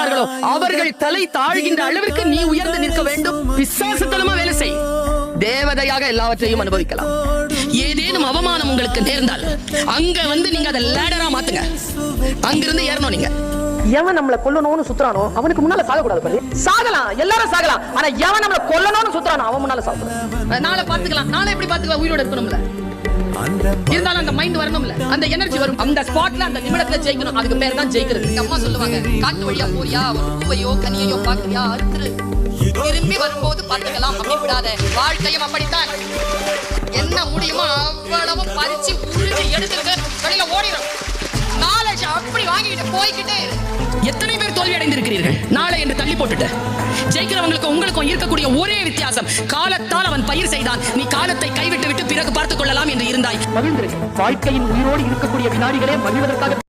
இருக்கிறார்களோ அவர்கள் தலை தாழ்கின்ற அளவிற்கு நீ உயர்ந்து நிற்க வேண்டும். பிசாசுத்தனமா வேலை செய். தேவதையாக எல்லாவற்றையும் அனுபவிக்கலாம். ஏதேனும் அவமானம் உங்களுக்கு நேர்ந்தால் அங்க வந்து நீங்க அதை லேடரா மாத்துங்க. அங்கிருந்து ஏறணும். நீங்க எவன் நம்மள கொல்லணும்னு சுத்துறானோ அவனுக்கு முன்னால சாகக்கூடாது. பாரு, சாகலாம், எல்லாரும் சாகலாம். ஆனா எவன் நம்மள கொல்லணும்னு சுத்துறானோ அவன் முன்னால சாகக்கூடாது. நாளை பாத்துக்கலாம். நாளை எப்படி பாத்துக்கலாம்? உயிரோட இருக்கணும்ல, இருந்தாலும் அந்த மைண்ட் வரணும்ல, அந்த எனர்ஜி வரும். அந்த ஸ்பாட்ல அந்த நிமிடத்துல ஜெயிக்கணும். அதுக்கு பேர் தான் ஜெயிக்கிறது. அம்மா சொல்லுவாங்க, காட்டு வழியா போறியா, ஒரு பூவையோ கனியையோ பாக்குறியா, அறுத்துரு, திரும்பி வரும்போது பாத்துக்கலாம், அப்படி விடாத. வாழ்க்கையும் அப்படித்தான். என்ன முடியுமோ அவ்வளவு பறிச்சு உருட்டி எடுத்துட்டு வெளியில ஓடிடும். நாலேஜ் அப்படி வாங்கிட்டு போய்கிட்டே. எத்தனை பேர் தோல்வி அடைந்திருக்கிறீர்கள்? நாளை என்று தள்ளி போட்டுட்டு ஜெயிக்கிறவங்களுக்கு உங்களுக்கும் இருக்கக்கூடிய ஒரே வித்தியாசம், காலத்தால் அவன் பயிர் செய்தான், நீ காலத்தை கைவிட்டு விட்டு பிறகு பார்த்துக் கொள்ளலாம் என்று இருந்தாய். மகிழ்ந்திருக்கு. வாழ்க்கையின் உயிரோடு இருக்கக்கூடிய வினாடிகளே மகிழ்வதற்காக